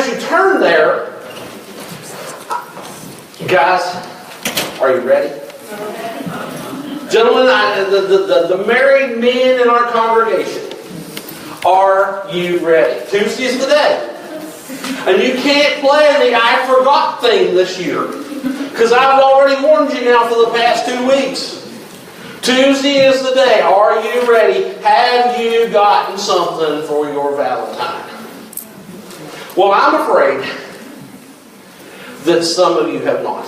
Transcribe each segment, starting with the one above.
as you turn there, guys, are you ready? Gentlemen, the married men in our congregation, are you ready? Tuesday's the day. And you can't play the I forgot thing this year. Because I've already warned you now for the past 2 weeks. Tuesday is the day. Are you ready? Have you gotten something for your Valentine? Well, I'm afraid that some of you have not.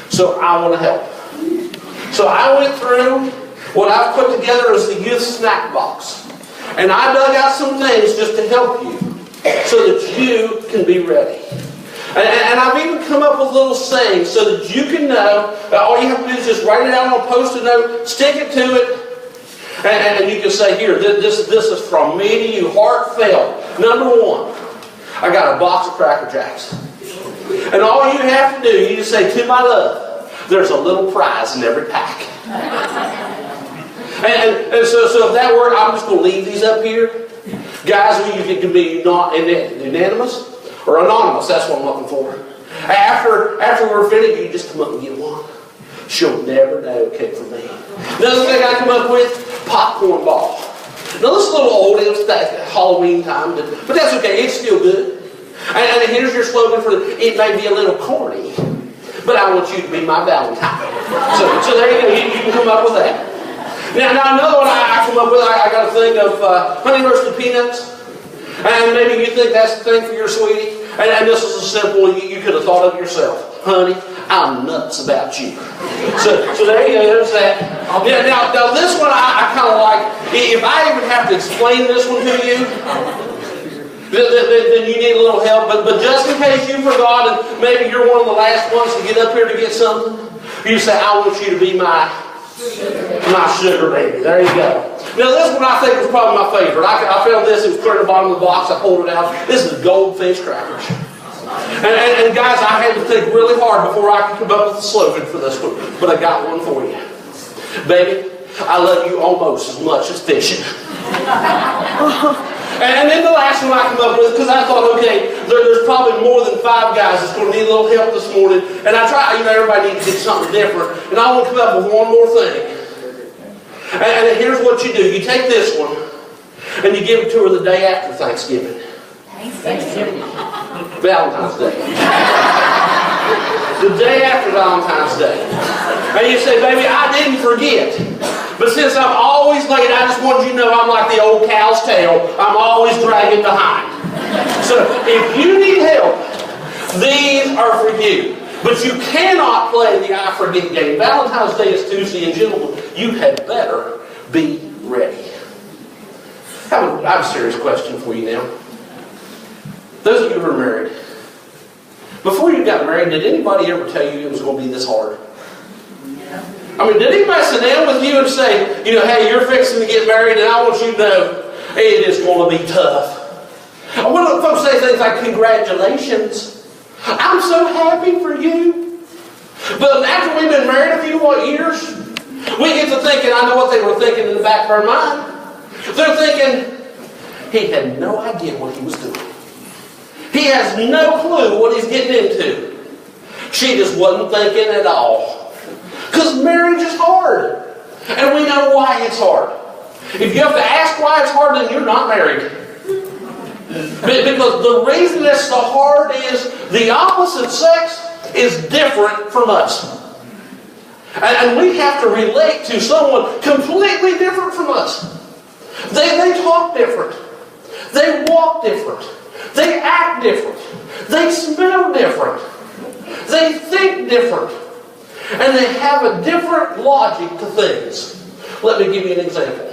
So I want to help. So I went through what I've put together as the youth snack box. And I dug out some things just to help you so that you can be ready. And I've even come up with little sayings so that you can know. All you have to do is just write it out on a Post-it note, stick it to it, and you can say, here, this is from me to you, heartfelt. Number 1, I got a box of Cracker Jacks. And all you have to do, you just say, to my love, there's a little prize in every pack. And so if that works, I'm just going to leave these up here. Guys, you can be not unanimous or anonymous. That's what I'm looking for. After we're finished, you just come up and get one. She'll never know it came from me. Another thing I come up with, popcorn ball. Now this is a little old. It was that Halloween time, but that's okay. It's still good. And here's your slogan for it. May be a little corny, but I want you to be my Valentine. So there you go. You can come up with that. Now another one I come up with, I got a thing of honey roasted peanuts. And maybe you think that's the thing for your sweetie. And this is a simple, you could have thought of yourself. Honey, I'm nuts about you. So there you go, there's that. Yeah, now this one I kind of like. If I even have to explain this one to you, then you need a little help. But just in case you forgot and maybe you're one of the last ones to get up here to get something, you say, I want you to be my sugar baby. There you go. Now this one I think was probably my favorite. I found this. It was clear at the bottom of the box. I pulled it out. This is goldfish crackers. And guys, I had to think really hard before I could come up with a slogan for this one. But I got one for you. Baby, I love you almost as much as fishing. And then the last one I come up with, because I thought, okay, there's probably more than 5 guys that's going to need a little help this morning. And I try, everybody needs to get something different. And I want to come up with one more thing. And here's what you do. You take this one, and you give it to her the day after Thanksgiving. Thanksgiving. Valentine's Day. The day after Valentine's Day. And you say, baby, I didn't forget. But since I'm always late, I just wanted you to know I'm like the old cow's tail. I'm always dragging behind. So if you need help, these are for you. But you cannot play the I forget game. Valentine's Day is Tuesday, and gentlemen, you had better be ready. I have a serious question for you now. Those of you who are married, before you got married, did anybody ever tell you it was going to be this hard? I mean, did anybody sit down with you and say, hey, you're fixing to get married, and I want you to know it is going to be tough. I want folks say things like, congratulations. I'm so happy for you. But after we've been married a few years, we get to thinking, I know what they were thinking in the back of our mind. They're thinking, he had no idea what he was doing. He has no clue what he's getting into. She just wasn't thinking at all. Because marriage is hard. And we know why it's hard. If you have to ask why it's hard, then you're not married. Because the reason it's so hard is the opposite sex is different from us. And we have to relate to someone completely different from us. They talk different. They walk different. They act different. They smell different. They think different. And they have a different logic to things. Let me give you an example.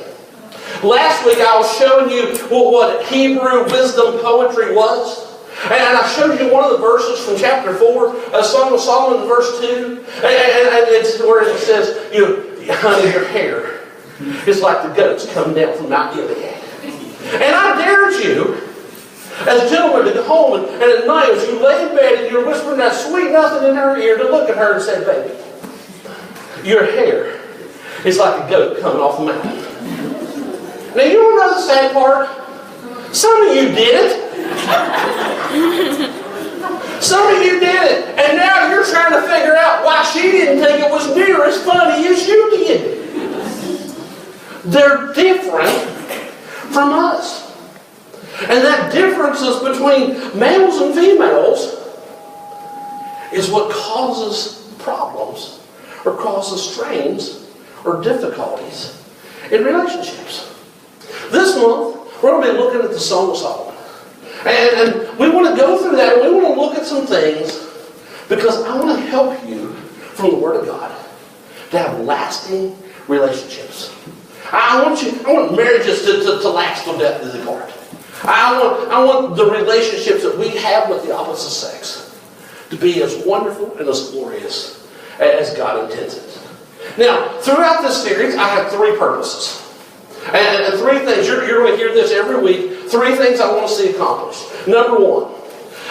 Last week I was showing you what Hebrew wisdom poetry was. And I showed you one of the verses from chapter 4, Song of Solomon, verse 2. And it's where it says, honey, your hair is like the goats coming down from Mount Gilead. And I dared you, as gentlemen, to go home and at night as you lay in bed and you're whispering that sweet nothing in her ear, to look at her and say, baby, your hair is like a goat coming off the mountain. Now, you want to know the sad part? Some of you did it. as funny as you did. They're different from us. And that differences between males and females is what causes problems or causes strains or difficulties in relationships. This month, we're going to be looking at the Song of Solomon. And we want to go through that, and we want to look at some things because I want to help you from the Word of God to have lasting relationships. I want marriages to last till death is apart. I want the relationships that we have with the opposite sex to be as wonderful and as glorious as God intends it. Now, throughout this series, I have three purposes. And three things. You're going to hear this every week. Three things I want to see accomplished. Number one,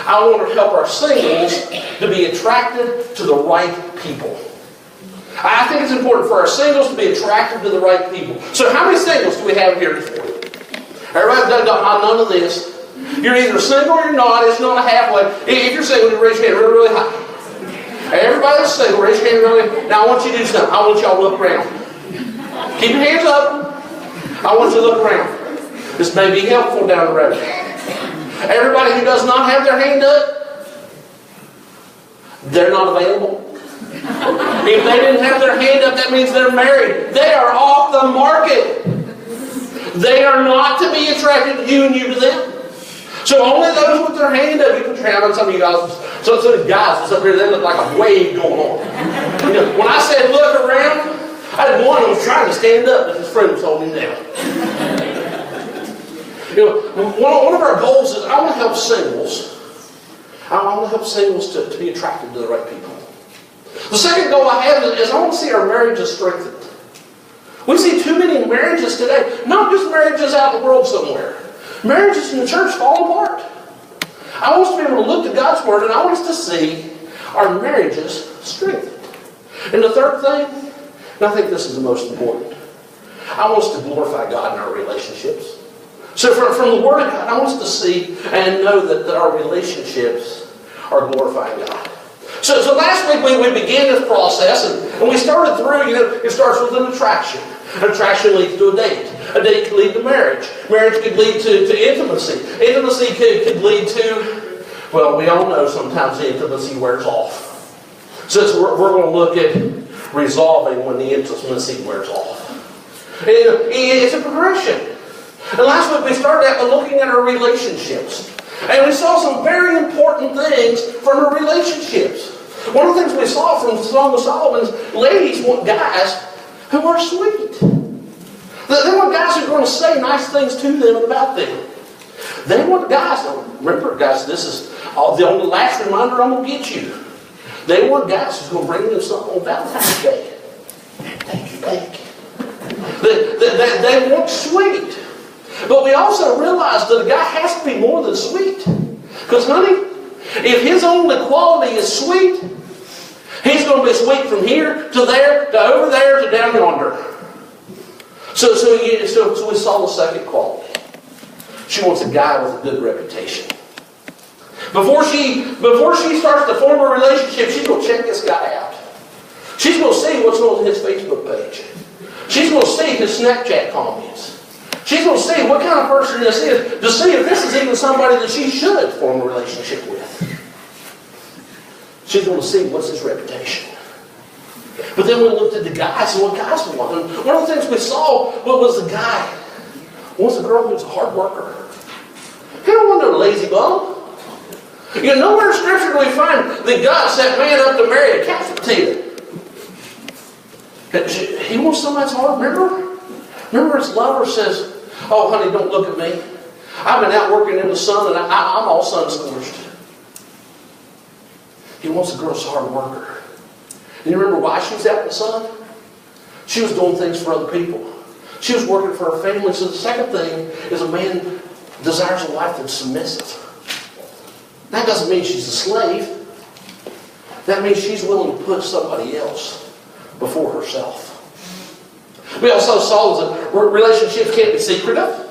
I want to help our singles to be attracted to the right people. I think it's important for our singles to be attracted to the right people. So how many singles do we have here this morning? Everybody does none of this. You're either single or you're not. It's not a halfway. If you're single, you raise your hand really, really high. Everybody that's single, raise your hand really. Now I want you to do something. I want y'all to look around. Keep your hands up. I want you to look around. This may be helpful down the road. Everybody who does not have their hand up, they're not available. If they didn't have their hand up, that means they're married. They are off the market. They are not to be attracted to you and you to them. So only those with their hand up. You can try on some of you guys. Some of the guys up here, they look like a wave going on. You know, when I said look around, I had one who was trying to stand up, but his friend was holding him down. You know, one of our goals is I want to help singles. I want to help singles to be attracted to the right people. The second goal I have is I want to see our marriages strengthened. We see too many marriages today, not just marriages out in the world somewhere. Marriages in the church fall apart. I want us to be able to look to God's Word, and I want us to see our marriages strengthened. And the third thing, and I think this is the most important, I want us to glorify God in our relationships. So from the Word of God, I want us to see and know that our relationships are glorifying God. So last week we began this process, and we started through, it starts with an attraction. An attraction leads to a date. A date could lead to marriage. Marriage could lead to intimacy. Intimacy could lead to, well, we all know sometimes the intimacy wears off. So we're going to look at resolving when the intimacy wears off. And it's a progression. And last week we started out by looking at our relationships. And we saw some very important things from our relationships. One of the things we saw from the Song of Solomon is ladies want guys who are sweet. They want guys who are going to say nice things to them and about them. They want guys, remember guys, this is the only last reminder I'm going to get you. They want guys who's going to bring them something on Valentine's Day. Thank you. They want sweet. But we also realize that a guy has to be more than sweet. Because, honey, if his only quality is sweet, he's going to be sweet from here to there to over there to down yonder. So we saw the second quality. She wants a guy with a good reputation. Before she starts to form a relationship, she's going to check this guy out. She's going to see what's on his Facebook page. She's going to see his Snapchat comments. She's going to see what kind of person this is to see if this is even somebody that she should form a relationship with. She's going to see what's his reputation. But then we looked at the guys and what guys want. And one of the things we saw was the guy wants a girl who's a hard worker. He don't want no lazy bum. You know, nowhere in Scripture do we find that God set man up to marry a cat potato. He wants somebody that's hard. Remember his lover says, oh, honey, don't look at me. I've been out working in the sun and I'm all sun-scorched. He wants a girl who's a hard worker. And you remember why she was out in the sun? She was doing things for other people. She was working for her family. So the second thing is a man desires a wife that's submissive. That doesn't mean she's a slave. That means she's willing to put somebody else before herself. We also saw that relationships can't be secretive.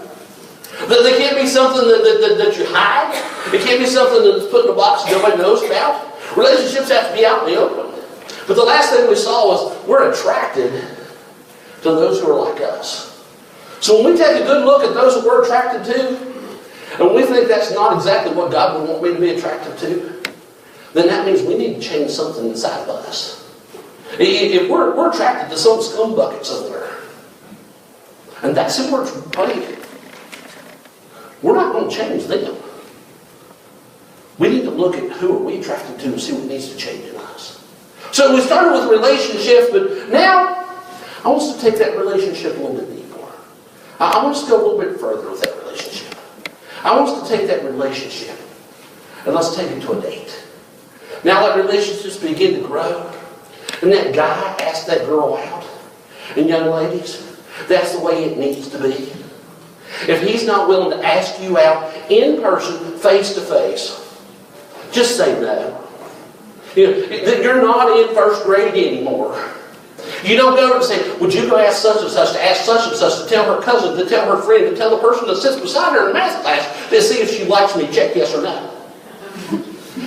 They can't be something that you hide. It can't be something that's put in a box nobody knows about. Relationships have to be out in the open. But the last thing we saw was we're attracted to those who are like us. So when we take a good look at those that we're attracted to, and we think that's not exactly what God would want me to be attracted to, then that means we need to change something inside of us. If we're attracted to some scumbucket somewhere, and that's who we're playing, we're not going to change them. We need to look at who are we attracted to and see what needs to change in us. So we started with relationships, but now I want us to take that relationship a little bit deeper. I want us to go a little bit further with that relationship. I want us to take that relationship and let's take it to a date. Now that relationships begin to grow, and that guy asks that girl out, and young ladies, that's the way it needs to be. If he's not willing to ask you out in person, face to face, just say no. You're not in first grade anymore. You don't go and say, would you go ask such and such to ask such and such to tell her cousin, to tell her friend, to tell the person that sits beside her in the math class to see if she likes me, check yes or no.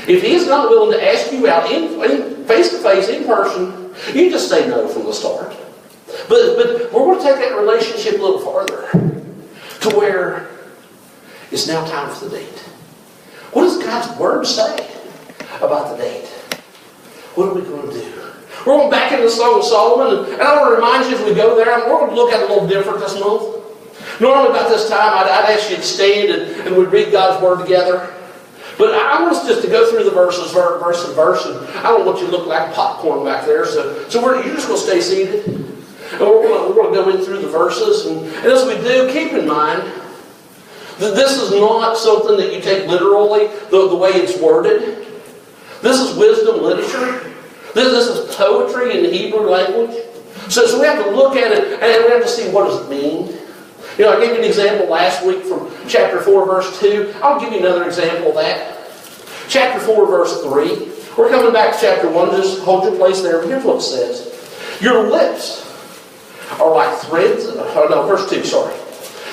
If he's not willing to ask you out in face to face, in person, you just say no from the start. But we're going to take that relationship a little farther to where it's now time for the date. What does God's Word say about the date? What are we going to do? We're going back into the Song of Solomon, and I want to remind you as we go there, we're going to look at it a little different this month. Normally about this time, I'd ask you to stand and we'd read God's Word together. But I want us just to go through the verses, verse and verse, and I don't want you to look like popcorn back there. So you're just going to stay seated, and we're going to go in through the verses. And as we do, keep in mind that this is not something that you take literally, the way it's worded. This is wisdom literature. This is poetry in the Hebrew language. So we have to look at it and we have to see what does it mean. I gave you an example last week from chapter 4, verse 2. I'll give you another example of that. Chapter 4, verse 3. We're coming back to chapter 1. Just hold your place there. Here's what it says. Your lips are like threads. Verse 2, sorry.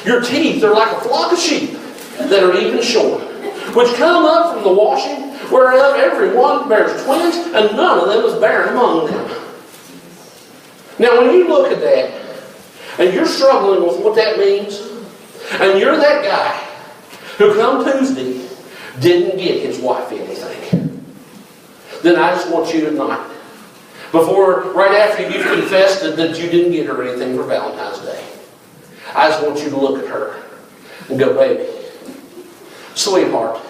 Your teeth are like a flock of sheep that are even shorn, which come up from the washing, whereof every one bears twins, and none of them is barren among them. Now, when you look at that, and you're struggling with what that means, and you're that guy who come Tuesday didn't get his wife anything, then I just want you tonight, right after you've confessed that you didn't get her anything for Valentine's Day, I just want you to look at her and go, baby, sweetheart,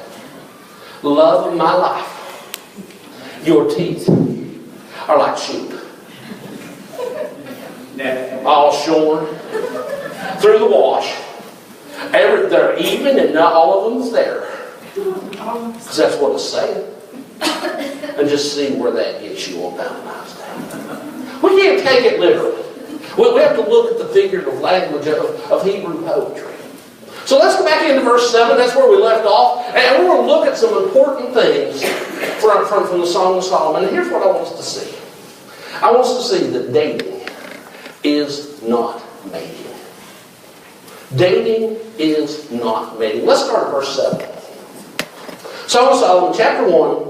love of my life, your teeth are like sheep. All shorn through the wash. They're even and not all of them's there. Because that's what it's saying. And just see where that gets you on Valentine's Day. We can't take it literally. We have to look at the figurative language of Hebrew poetry. So let's go back into verse 7. That's where we left off. And we're going to look at some important things from the Song of Solomon. And here's what I want us to see. I want us to see that dating is not mating. Dating is not mating. Let's start at verse 7. Song of Solomon, chapter 1,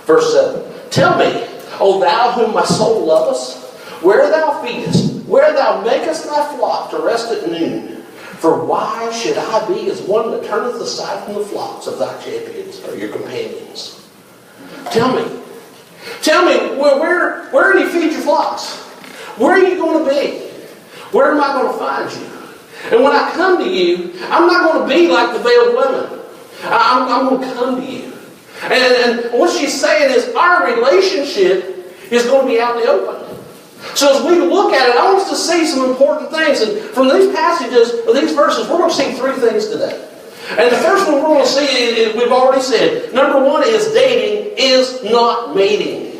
verse 7. Tell me, O thou whom my soul lovest, where thou feedest, where thou makest thy flock to rest at noon. For why should I be as one that turneth aside from the flocks of thy champions, or your companions? Tell me, where do you feed your flocks? Where are you going to be? Where am I going to find you? And when I come to you, I'm not going to be like the veiled women. I'm going to come to you. And what she's saying is our relationship is going to be out in the open. So as we look at it, I want us to see some important things. And from these passages, or these verses, we're going to see three things today. And the first one we're going to see, we've already said, number one is dating is not mating.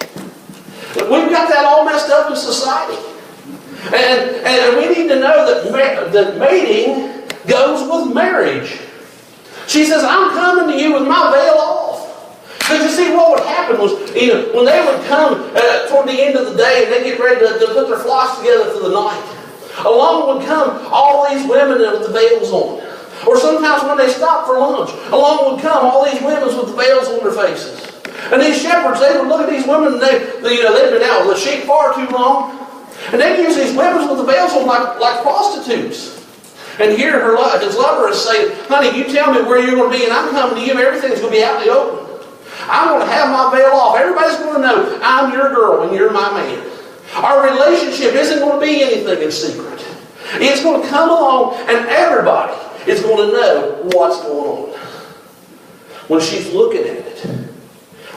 We've got that all messed up in society. And we need to know that mating goes with marriage. She says, I'm coming to you with my veil off. Because you see, what would happen was, when they would come toward the end of the day and they get ready to put their flocks together for the night, along would come all these women with the veils on. Or sometimes when they stopped for lunch, along would come all these women with the veils on their faces. And these shepherds, they would look at these women, and they've been out with the sheep far too long. And they'd use these women with the veils on like prostitutes. And here his lover is saying, honey, you tell me where you're going to be, and I'm coming to you. Everything's going to be out in the open. I'm going to have my veil off. Everybody's going to know I'm your girl and you're my man. Our relationship isn't going to be anything in secret. It's going to come along, and everybody is going to know what's going on. When she's looking at it,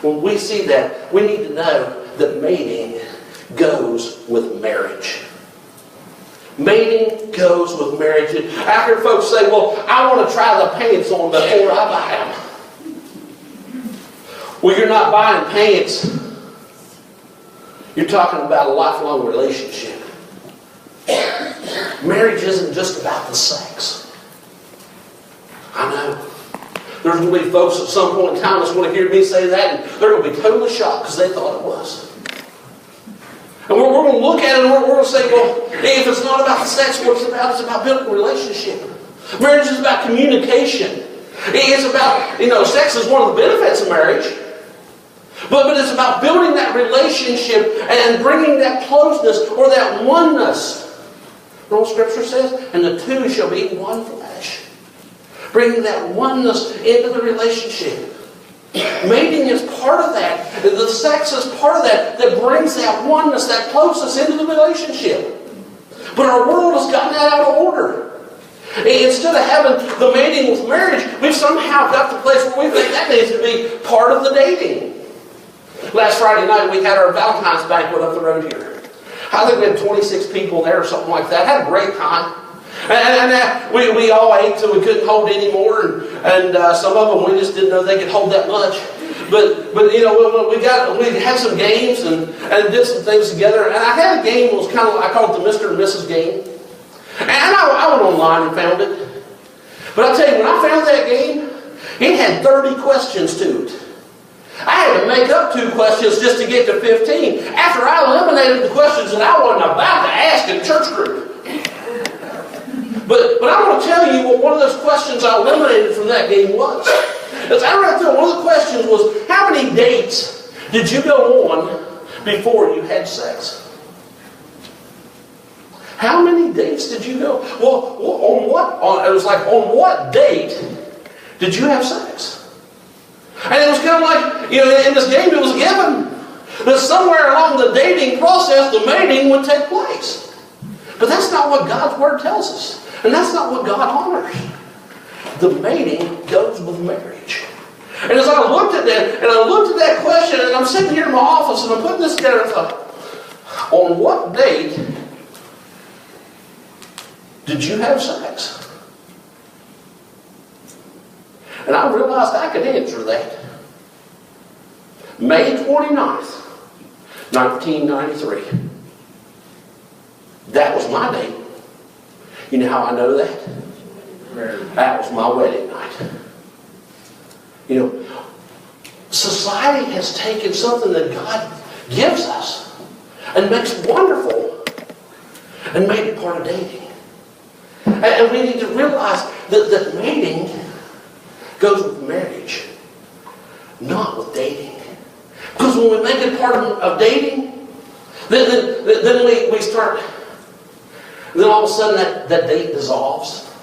when we see that, we need to know that mating goes with marriage. Mating goes with marriage. I hear folks say, well, I want to try the pants on before I buy them. Well, you're not buying pants. You're talking about a lifelong relationship. Marriage isn't just about the sex. I know. There's going to be folks at some point in time that's going to hear me say that, and they're going to be totally shocked because they thought it was. And we're going to look at it and we're going to say, well, if it's not about the sex, what it's about? It's about building a relationship. Marriage is about communication. It's about, sex is one of the benefits of marriage. But it's about building that relationship and bringing that closeness or that oneness. You know what Scripture says? And the two shall be one flesh. Bringing that oneness into the relationship. Mating is part of that. The sex is part of that brings that oneness, that closeness into the relationship. But our world has gotten that out of order. Instead of having the mating with marriage, we've somehow got to the place where we think that needs to be part of the dating. Last Friday night we had our Valentine's banquet up the road here. I think we had 26 people there or something like that. Had a great time. And we all ate till we couldn't hold anymore, and some of them we just didn't know they could hold that much. But we had some games and did some things together. And I had a game that was kind of, I called it the Mr. and Mrs. game. And I went online and found it. But I'll tell you, when I found that game, it had 30 questions to it. I had to make up 2 questions just to get to 15 after I eliminated the questions that I wasn't about to ask in church group. But I want to tell you what one of those questions I eliminated from that game was. As I read through, one of the questions was, how many dates did you go on before you had sex? How many dates did you go? Well, it was like, on what date did you have sex? And it was kind of like, in this game it was given that somewhere along the dating process, the mating would take place. But that's not what God's Word tells us. And that's not what God honors. The mating goes with marriage. And as I looked at that, and I looked at that question, and I'm sitting here in my office, and I'm putting this together, and I thought, on what date did you have sex? And I realized I could answer that. May 29th, 1993. That was my date. You know how I know that? That was my wedding night. Society has taken something that God gives us and makes wonderful and made it part of dating. And we need to realize that mating goes with marriage, not with dating. Because when we make it part of dating, then we start... Then all of a sudden that date dissolves.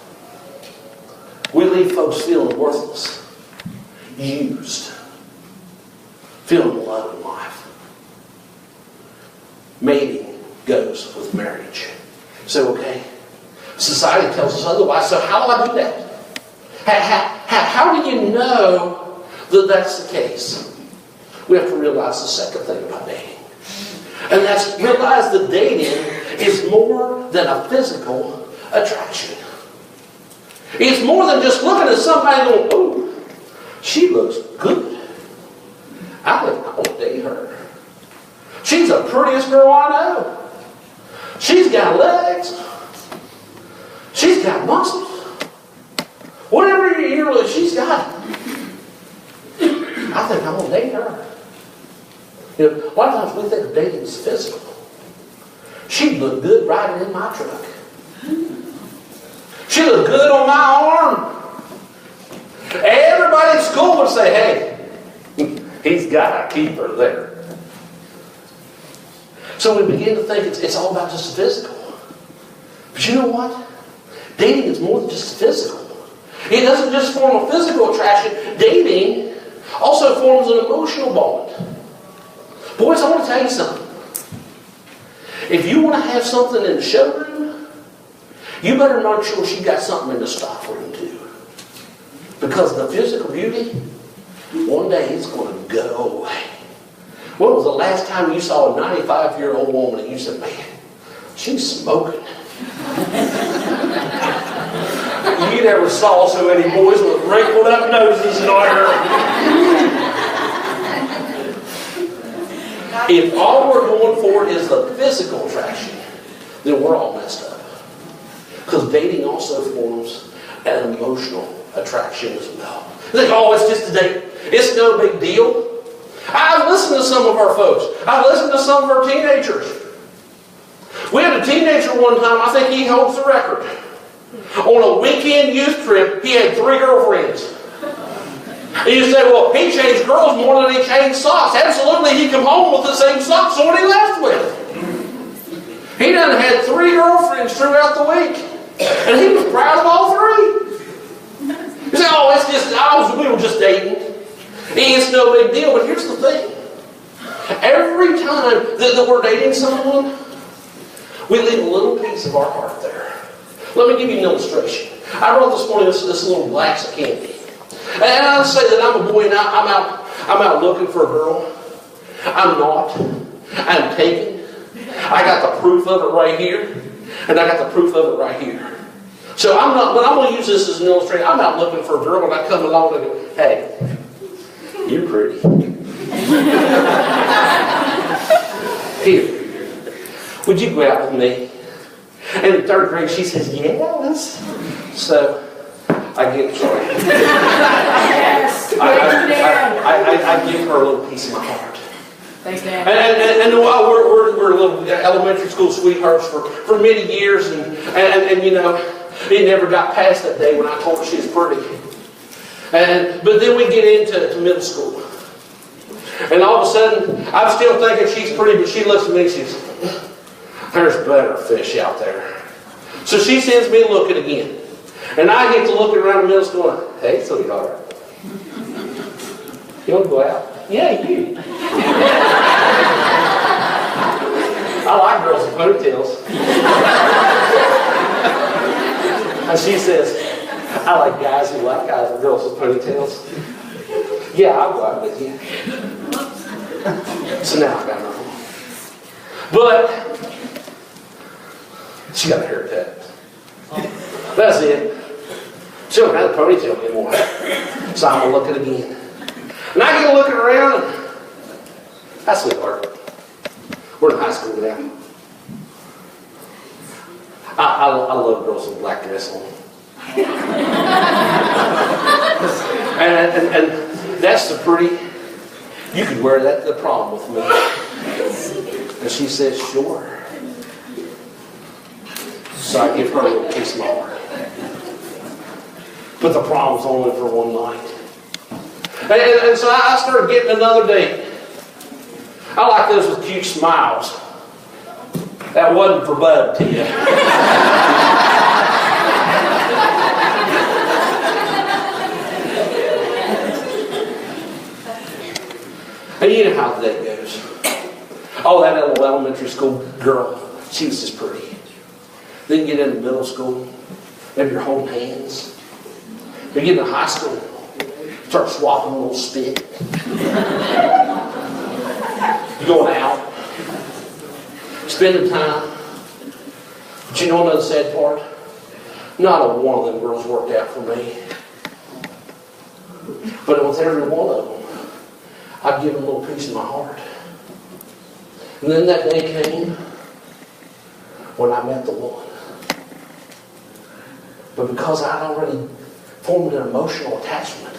We leave folks feeling worthless, used, feeling alone in life. Mating goes with marriage. So, okay, society tells us otherwise, so how do I do that? How do you know that that's the case? We have to realize the second thing about dating. And that's realize that dating is more than a physical attraction. It's more than just looking at somebody and going, oh, she looks good. I think I want to date her. She's the prettiest girl I know. She's got legs. She's got muscles. Whatever you're she's got. I think I want to date her. A lot of times we think of dating as physical. She'd look good riding in my truck. She looked good on my arm. Everybody at school would say, hey, He's got to keep her there. So we begin to think it's all about just the physical. But you know what? Dating is more than just physical. It doesn't just form a physical attraction. Dating also forms an emotional bond. Boys, I want to tell you something. If you want to have something in the showroom, you better make sure she got something in the stock room too. Because the physical beauty, one day it's going to go away. When was the last time you saw a 95-year-old woman and you said, man, she's smoking? You never saw so many boys with wrinkled up noses in order. If all we're going for is the physical attraction, then we're all messed up. Because dating also forms an emotional attraction as well. You think, oh, it's just a date. It's no big deal. I've listened to some of our folks. I've listened to some of our teenagers. We had a teenager one time, I think he holds the record. On a weekend youth trip, he had 3 girlfriends. And you say, well, he changed girls more than he changed socks. Absolutely, he come home with the same socks on he left with. He done had 3 girlfriends throughout the week. And he was proud of all 3. You say, oh, it's just, we were just dating. It's no big deal. But here's the thing. Every time that we're dating someone, we leave a little piece of our heart there. Let me give you an illustration. I brought this morning this little glass of candy. And I'll say that I'm a boy and I'm out looking for a girl. I'm not. I'm taken. I got the proof of it right here. And I got the proof of it right here. So I'm not, but I'm going to use this as an illustration. I'm out looking for a girl and I come along and go, hey, you're pretty. Here, would you go out with me? And in 3rd grade, she says, yes. So, I give I give her a little piece of my heart. Thanks, Dad. And while we're little elementary school sweethearts for many years, and you know, it never got past that day when I told her she was pretty. But then we get into middle school. And all of a sudden, I'm still thinking she's pretty, but she looks at me and she says, there's better fish out there. So she sends me looking again. And I get to looking around the middle school going, hey, sweetheart. You want to go out? Yeah, you. I like girls with ponytails. And she says, I like guys who like guys with girls with ponytails. Yeah, I'll go out with you. So now I got her. But she got a haircut. That's it. She don't have a ponytail anymore. So I'm going to look at it again. And I get looking around and that's sweetheart. We're in high school now. I love girls with black dress on. and that's the pretty, you could wear that to the prom with me. And she says, sure. So I give her a little piece of my heart. But the prom's only for one night. And so I started getting another date. I like those with cute smiles. That wasn't for Bud, Tia. And you know how the day goes. Oh, that little elementary school girl, she was just pretty. Then you get into middle school, maybe you're holding hands. You get into high school, start swapping a little spit. You're going out, spending time. But you know another sad part? Not a one of them girls worked out for me. But with every one of them, I'd give them a little piece of my heart. And then that day came when I met the one. But because I'd already formed an emotional attachment,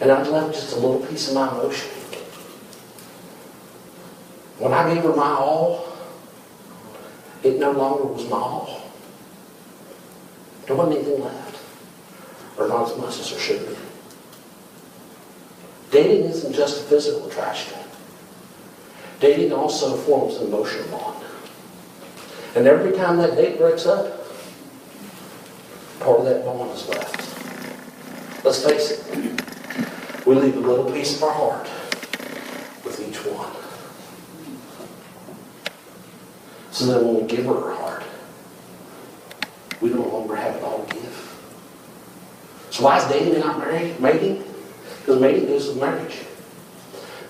and I'd left just a little piece of my emotion, when I gave her my all, it no longer was my all. There wasn't anything left, or not as much as there should have been. Dating isn't just a physical attraction. Dating also forms an emotional bond. And every time that date breaks up, part of that bond is left. Let's face it, we leave a little piece of our heart with each one. So that when we give her our heart, we no longer have it all to give. So why is dating not mating? Because mating goes with marriage.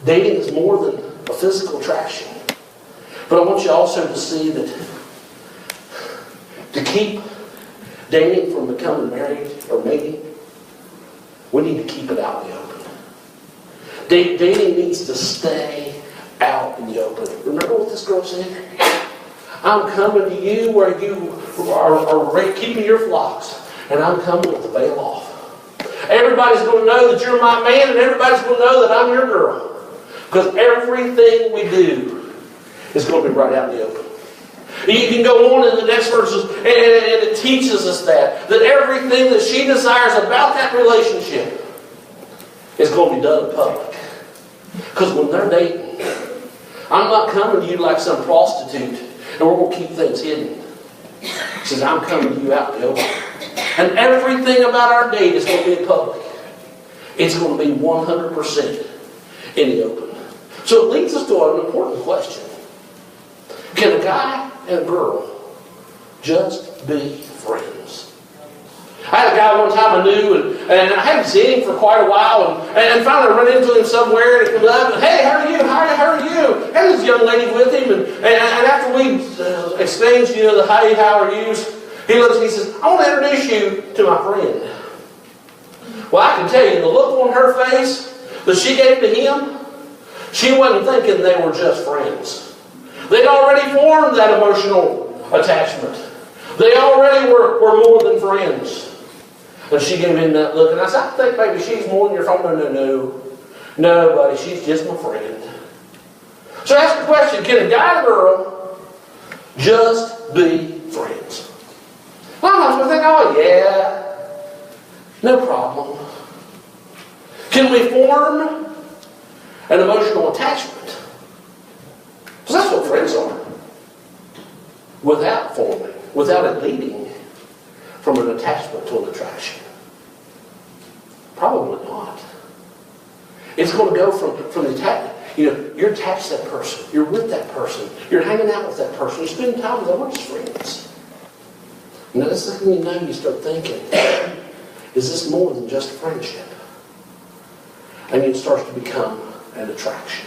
Dating is more than a physical attraction. But I want you also to see that to keep dating from becoming married or mating, we need to keep it out in the open. Dating needs to stay out in the open. Remember what this girl said? I'm coming to you where you are keeping your flocks, and I'm coming with the veil off. Everybody's going to know that you're my man, and everybody's going to know that I'm your girl. Because everything we do is going to be right out in the open. You can go on in the next verses, and it teaches us that everything that she desires about that relationship is going to be done in public. Because when they're dating, I'm not coming to you like some prostitute, and we're going to keep things hidden. She says, I'm coming to you out in the open. And everything about our date is going to be in public. It's going to be 100% in the open. So it leads us to an important question. Can a guy and a girl just be friends? I had a guy one time I knew, and I hadn't seen him for quite a while, and finally I run into him somewhere, and he comes up, and hey, how are you? How are you? And there's a young lady with him, and after we exchanged, the hi, how are yous, he looks and he says, I want to introduce you to my friend. Well, I can tell you, the look on her face that she gave to him, she wasn't thinking they were just friends. They'd already formed that emotional attachment. They already were more than friends. And she gave him that look, and I said, I think maybe she's more than your friend. No, buddy, she's just my friend. So ask the question, can a guy and a girl just be friends? Well, I'm going to think, oh yeah, no problem. Can we form an emotional attachment? Because that's what friends are. Without it leading from an attachment to an attraction. Probably not. It's going to go from the attachment. You're attached to that person. You're with that person. You're hanging out with that person. You're spending time with them. We're just friends. And that's the thing you start thinking, is this more than just friendship? And it starts to become an attraction.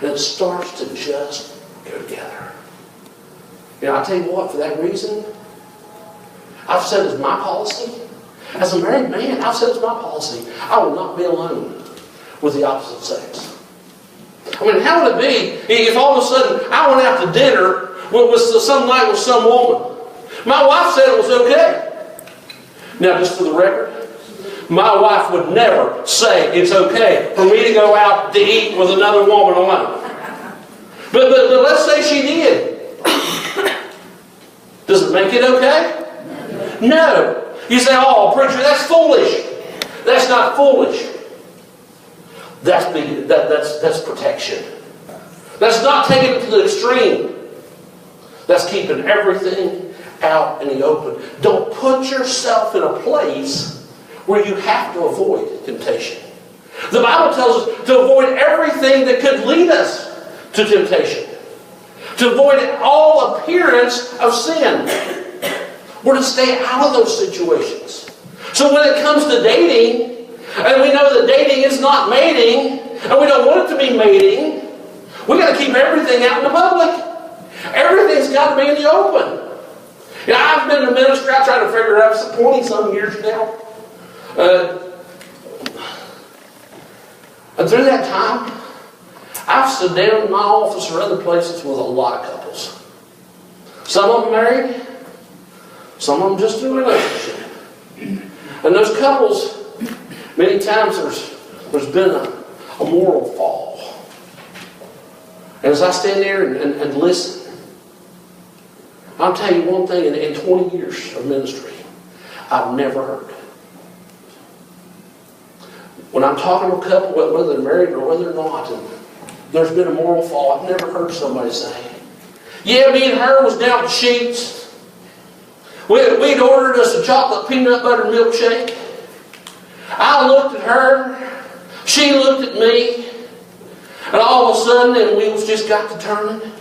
And it starts to just go together. I'll tell you what, for that reason, I've said as my policy, as a married man, I've said as my policy, I will not be alone with the opposite sex. I mean, how would it be if all of a sudden I went out to dinner with some night with some woman? My wife said it was okay. Now, just for the record, my wife would never say it's okay for me to go out to eat with another woman alone. But let's say she did. Does it make it okay? No. You say, oh, preacher, that's foolish. That's not foolish. That's protection. That's not taking it to the extreme. That's keeping everything out in the open. Don't put yourself in a place where you have to avoid temptation. The Bible tells us to avoid everything that could lead us to temptation. To avoid all appearance of sin. We're to stay out of those situations. So when it comes to dating, and we know that dating is not mating, and we don't want it to be mating, we got to keep everything out in the public. Everything's got to be in the open. I've been in the ministry, I try to figure it out, 20-some years now. And through that time, I've stood down in my office or other places with a lot of couples. Some of them married, some of them just in a relationship. And those couples, many times there's been a moral fall. And as I stand there and listen, I'll tell you one thing, in 20 years of ministry, I've never heard. when I'm talking to a couple, whether they're married or whether they're not, and there's been a moral fall, I've never heard somebody say, yeah, me and her was down at Sheetz. We'd ordered us a chocolate peanut butter milkshake. I looked at her. She looked at me. And all of a sudden, them wheels just got to turning.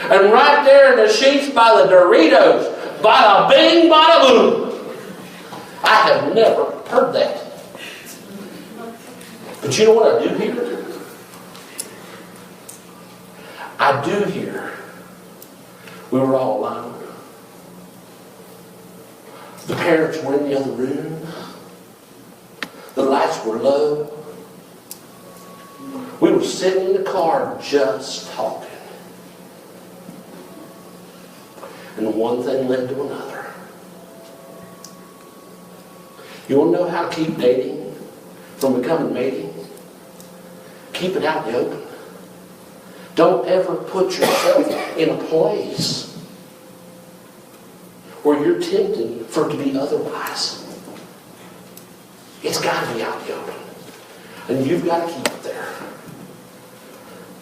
And right there in the Sheetz by the Doritos, bada bing, bada boom. I have never heard that. But you know what I do hear? I do hear we were all alone. The parents were in the other room. The lights were low. We were sitting in the car just talking. And one thing led to another. You want to know how to keep dating from becoming mating? Keep it out in the open. Don't ever put yourself in a place where you're tempted for it to be otherwise. It's got to be out in the open. And you've got to keep it there.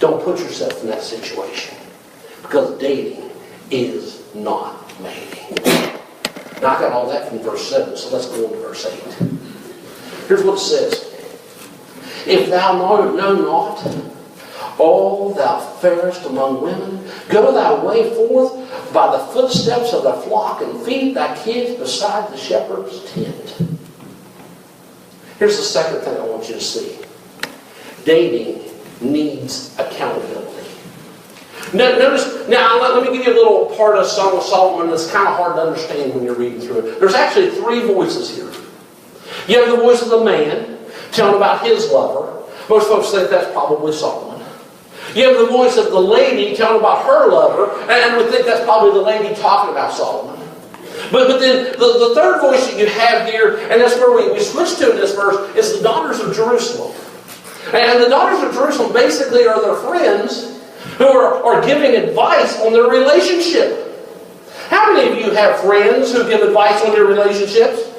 Don't put yourself in that situation. Because dating is not mating. Now I got all that from verse 7, so let's go on to verse 8. Here's what it says. If thou know not, O thou fairest among women, go thy way forth by the footsteps of thy flock, and feed thy kids beside the shepherd's tent. Here's the second thing I want you to see. Dating needs accountability. Notice, now let me give you a little part of Song of Solomon that's kind of hard to understand when you're reading through it. There's actually three voices here. You have the voice of the man telling about his lover. Most folks think that's probably Solomon. You have the voice of the lady telling about her lover, and we think that's probably the lady talking about Solomon. But then the third voice that you have here, and that's where we switch to in this verse, is the daughters of Jerusalem. And the daughters of Jerusalem basically are their friends who are giving advice on their relationship. How many of you have friends who give advice on your relationships?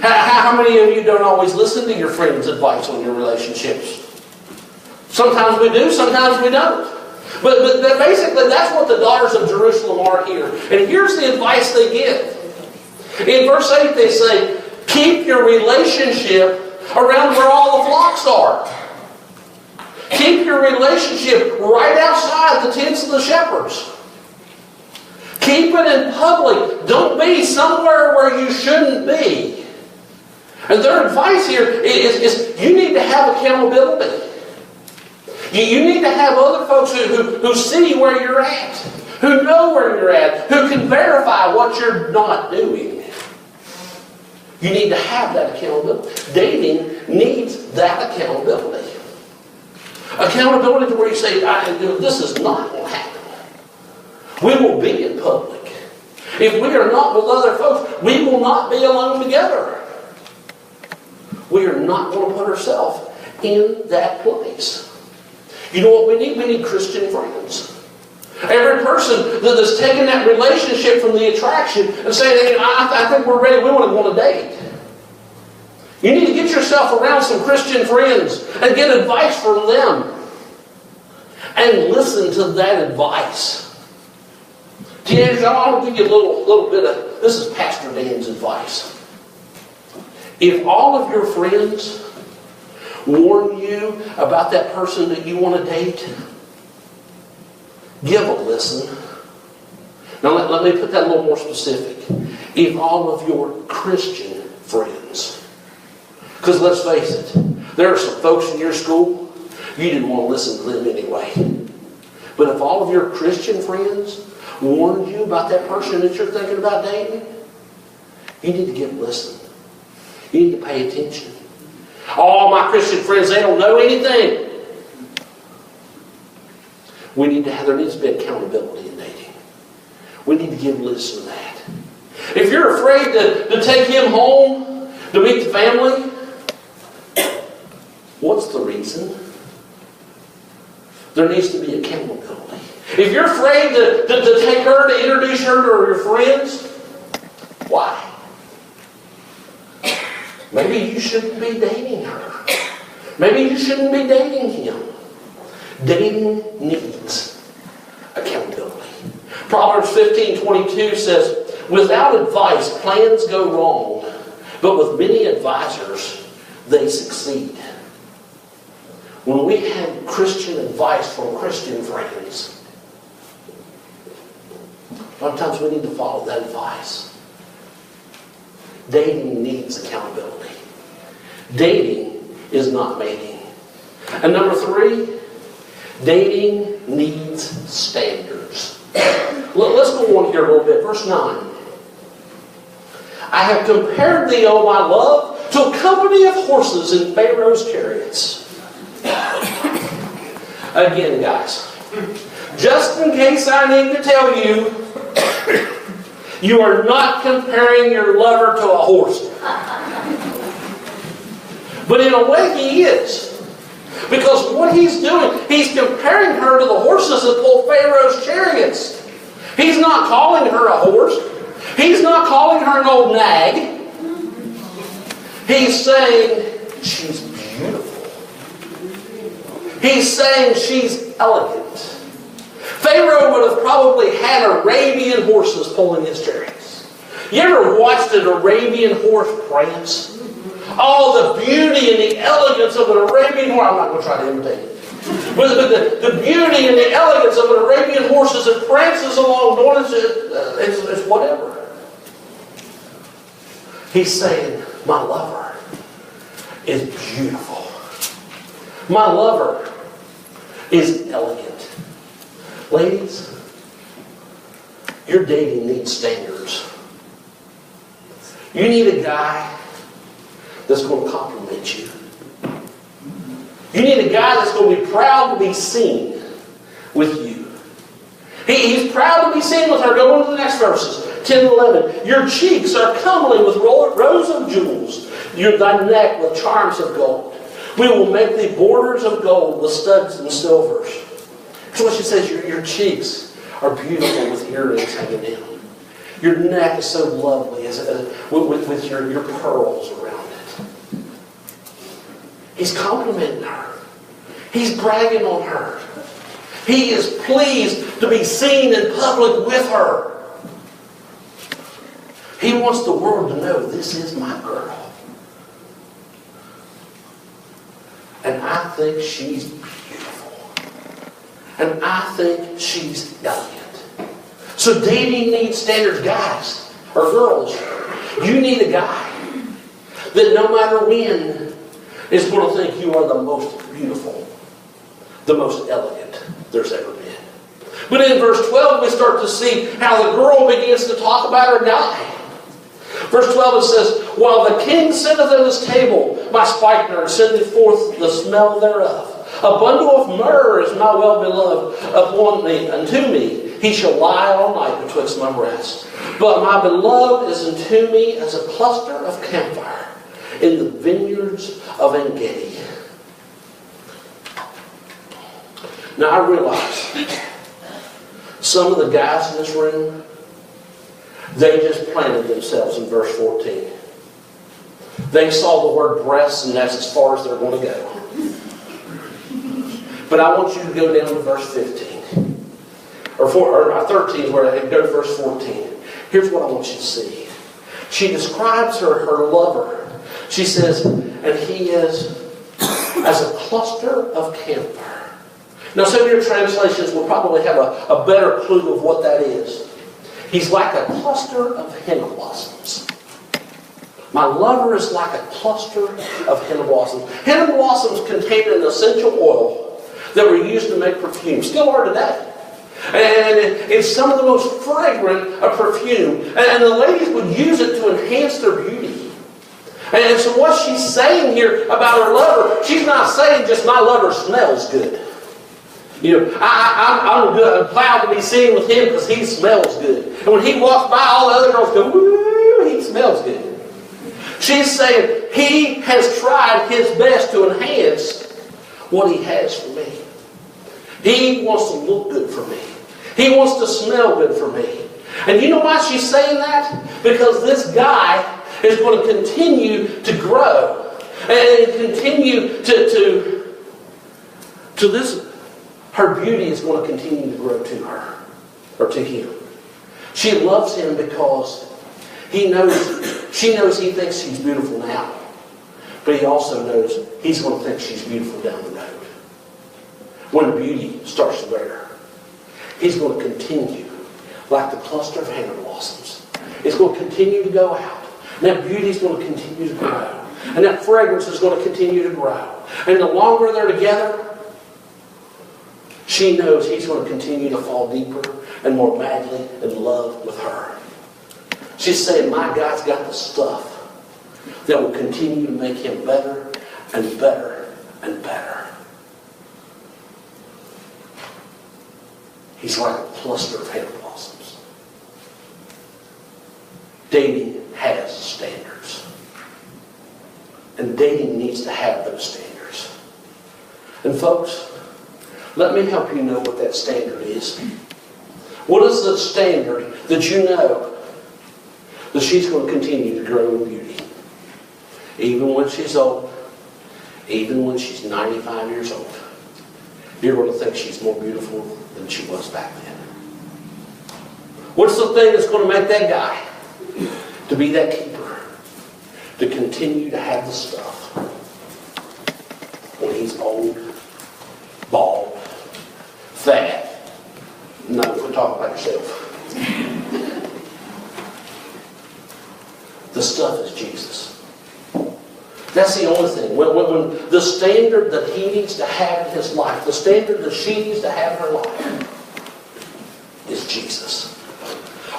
How many of you don't always listen to your friends' advice on your relationships? Sometimes we do, sometimes we don't. But basically, that's what the daughters of Jerusalem are here. And here's the advice they give. In verse 8, they say, keep your relationship around where all the flocks are. Keep your relationship right outside the tents of the shepherds. Keep it in public. Don't be somewhere where you shouldn't be. And their advice here is you need to have accountability. You need to have other folks who see where you're at, who know where you're at, who can verify what you're not doing. You need to have that accountability. Dating needs that accountability. Accountability to where you say, this is not going to happen. We will be in public. If we are not with other folks, we will not be alone together. We are not going to put ourselves in that place. You know what we need? We need Christian friends. Every person that's taking that relationship from the attraction and saying, hey, I think we're ready, we want to date. You need to get yourself around some Christian friends and get advice from them. And listen to that advice. Teenagers, I want to give you a little bit of, this is Pastor Dan's advice. If all of your friends warn you about that person that you want to date, give a listen. Now let me put that a little more specific. If all of your Christian friends, because let's face it, there are some folks in your school, you didn't want to listen to them anyway. But if all of your Christian friends warned you about that person that you're thinking about dating, you need to give a listen. You need to pay attention. All my Christian friends, they don't know anything. There needs to be accountability in dating. We need to give listen to that. If you're afraid to take him home to meet the family, what's the reason? There needs to be accountability. If you're afraid to take her, to introduce her to your friends, why? Maybe you shouldn't be dating her. Maybe you shouldn't be dating him. Dating needs accountability. Proverbs 15:22 says, without advice, plans go wrong, but with many advisors, they succeed. When we have Christian advice from Christian friends, a lot of times we need to follow that advice. Dating needs accountability. Dating is not mating. And number 3, dating needs standards. Let's go on here a little bit. Verse 9. I have compared thee, O my love, to a company of horses in Pharaoh's chariots. Again, guys, just in case I need to tell you, you are not comparing your lover to a horse. But in a way he is. Because what he's doing, he's comparing her to the horses that pull Pharaoh's chariots. He's not calling her a horse. He's not calling her an old nag. He's saying she's beautiful. He's saying she's elegant. Pharaoh would have probably had Arabian horses pulling his chariots. You ever watched an Arabian horse prance? Oh, the beauty and the elegance of an Arabian horse. I'm not going to try to imitate it. But the beauty and the elegance of an Arabian horse as it prances along, it's whatever. He's saying, my lover is beautiful. My lover is elegant. Ladies, your dating needs standards. You need a guy that's going to compliment you. You need a guy that's going to be proud to be seen with you. He's proud to be seen with her. Go on to the next verses. 10 and 11. Your cheeks are comely with rows of jewels. Thy neck with charms of gold. We will make thee borders of gold with studs and silvers. So what she says, your cheeks are beautiful with earrings hanging down. Your neck is so lovely with your pearls around it. He's complimenting her. He's bragging on her. He is pleased to be seen in public with her. He wants the world to know, this is my girl. And I think she's beautiful. And I think she's elegant. So dating needs standards, guys or girls. You need a guy that no matter when is going to think you are the most beautiful, the most elegant there's ever been. But in verse 12 we start to see how the girl begins to talk about her guy. Verse 12 it says, while the king sitteth at his table, my spikenard, and sendeth forth the smell thereof. A bundle of myrrh is my well-beloved upon me, unto me. He shall lie all night betwixt my breasts. But my beloved is unto me as a cluster of camphire in the vineyards of En-gedi. Now I realize some of the guys in this room, they just planted themselves in verse 14. They saw the word breasts and that's as far as they're going to go. But I want you to go down to verse 15. Or 13, where I go to verse 14. Here's what I want you to see. She describes her lover. She says, and he is as a cluster of camphire. Now some of your translations will probably have a better clue of what that is. He's like a cluster of henna blossoms. My lover is like a cluster of henna blossoms. Henna blossoms contain an essential oil that were used to make perfume. Still are today. And it's some of the most fragrant of perfume. And the ladies would use it to enhance their beauty. And so what she's saying here about her lover, she's not saying just my lover smells good. You know, I'm good. I'm proud to be seen with him because he smells good. And when he walks by, all the other girls go, woo, he smells good. She's saying he has tried his best to enhance what he has for me. He wants to look good for me. He wants to smell good for me. And you know why she's saying that? Because this guy is going to continue to grow and continue to this. Her beauty is going to continue to grow to her, or to him. She loves him because she knows he thinks she's beautiful now. But he also knows he's going to think she's beautiful down the road. When the beauty starts to wear, he's going to continue like the cluster of hannah blossoms. It's going to continue to go out. And that beauty is going to continue to grow. And that fragrance is going to continue to grow. And the longer they're together, she knows he's going to continue to fall deeper and more madly in love with her. She's saying, my God's got the stuff that will continue to make him better and better and better. He's like a cluster of hannah blossoms. Dating has standards. And dating needs to have those standards. And folks, let me help you know what that standard is. What is the standard that you know that she's going to continue to grow in beauty? Even when she's old, even when she's 95 years old, you're going to think she's more beautiful than she was back then. What's the thing that's going to make that guy to be that keeper? To continue to have the stuff when he's old, bald, fat. No, we're talking about yourself. The stuff is Jesus. That's the only thing. When the standard that he needs to have in his life, the standard that she needs to have in her life, is Jesus.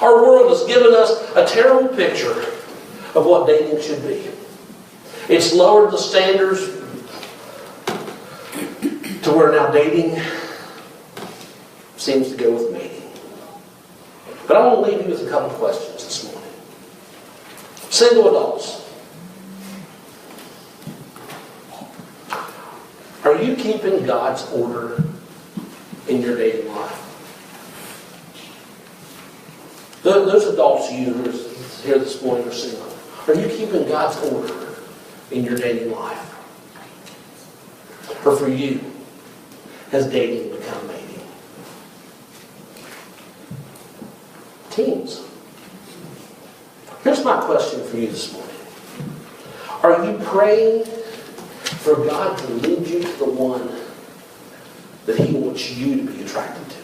Our world has given us a terrible picture of what dating should be. It's lowered the standards to where now dating seems to go with mating. But I want to leave you with a couple of questions this morning. Single adults, are you keeping God's order in your dating life? Those adults you who are here this morning are single. Are you keeping God's order in your dating life? Or for you, has dating become mating? Teens, here's my question for you this morning. Are you praying for God to lead you to the one that he wants you to be attracted to?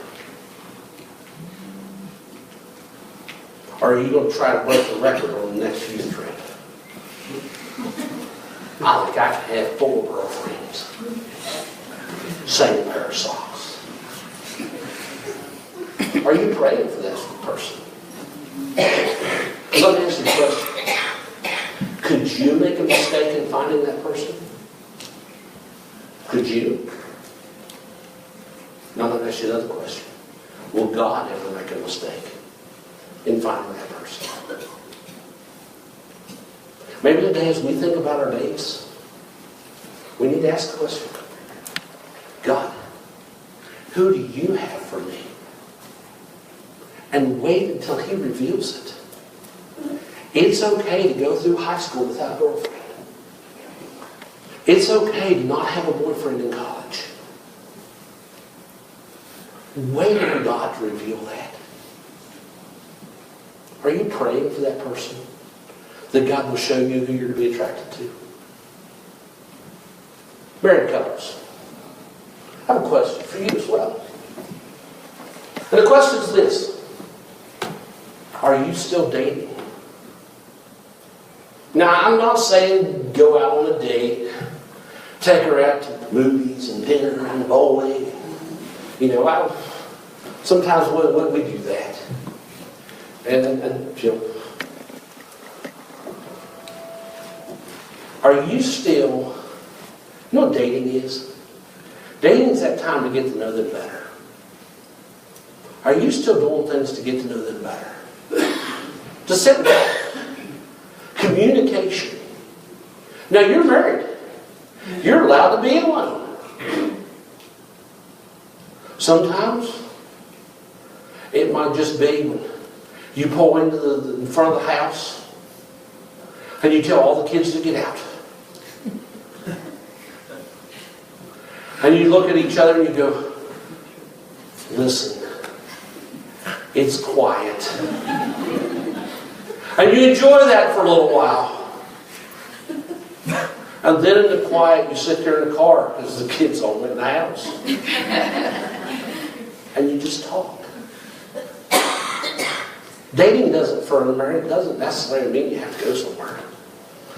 Or are you going to try to break the record on the next youth trip? I think I can have 4 girlfriends. Same pair of socks. Are you praying for that person? Let me ask you a question. Could you make a mistake in finding that person? Could you? Now let me ask you another question. Will God ever make a mistake in finding that person? Maybe today as we think about our days, we need to ask the question, God, who do you have for me? And wait until he reveals it. It's okay to go through high school without a girlfriend. It's okay to not have a boyfriend in college. Wait for God to reveal that. Are you praying for that person? That God will show you who you're to be attracted to? Married couples, I have a question for you as well. And the question is this. Are you still dating? Now, I'm not saying go out on a date, take her out to movies and dinner and bowling. You know, sometimes we do that. And you know, are you still, you know what dating is? Dating is that time to get to know them better. Are you still doing things to get to know them better? To sit back. Communication. Now you're married. You're allowed to be alone. Sometimes it might just be when you pull into the front of the house And you tell all the kids to get out. And you look at each other and you go, listen, it's quiet. And you enjoy that for a little while. And then in the quiet, you sit there in the car because the kids all went in the house. And you just talk. Dating doesn't, for a married, doesn't necessarily mean you have to go somewhere.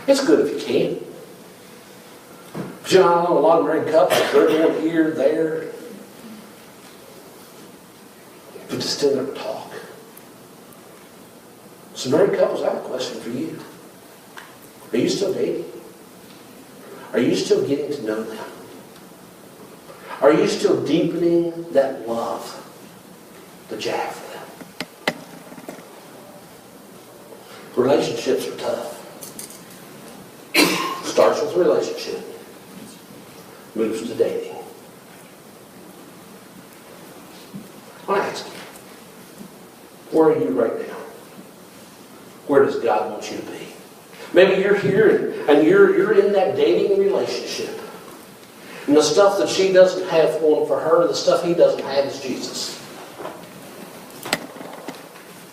It's good if you can. But you know, I know a lot of married couples, they're going here, there. But they still never talk. So married couples, I have a question for you. Are you still dating? Are you still getting to know them? Are you still deepening that love that you have for them? Relationships are tough. Starts with a relationship. Moves to dating. I want to ask you, where are you right now? Where does God want you to be? Maybe you're here and you're in that dating relationship. And the stuff that she doesn't have for her, the stuff he doesn't have is Jesus.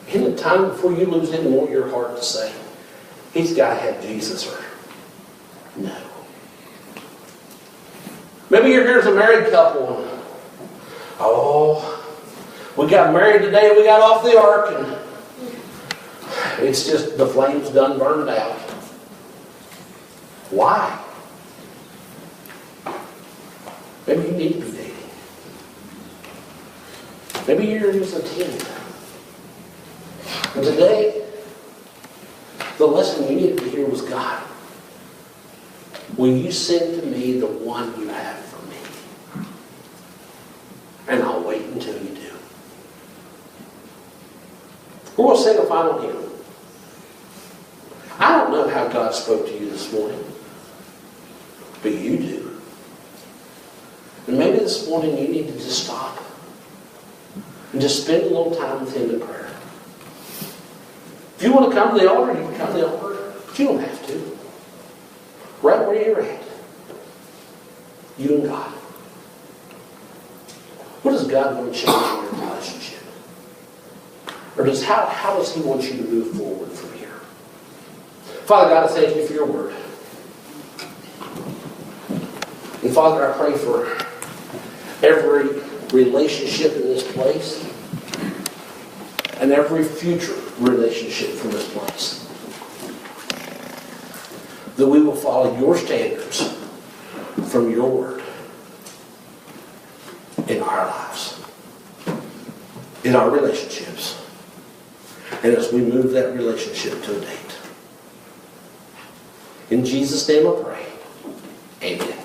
In the time before you lose it, want your heart to say, he's got to have Jesus or no. Maybe you're here as a married couple. And, we got married today, we got off the ark, and it's just the flames done burned out. Why? Maybe you need to be dating. Maybe you're just a teen. And today, the lesson you needed to hear was, God, will you send to me the one you have for me? And I'll wait until you do. We're going to sing a final hymn. I don't know how God spoke to you this morning, but you do. And maybe this morning you need to just stop and just spend a little time with him in prayer. If you want to come to the altar, you can come to the altar, but you don't have to. Right where you're at, you and God. What does God want to change in your relationship? Or how does he want you to move forward from here? Father God, I thank you for your word. And Father, I pray for every relationship in this place and every future relationship from this place, that we will follow your standards from your word in our lives, in our relationships, and as we move that relationship to a date. In Jesus' name I pray. Amen.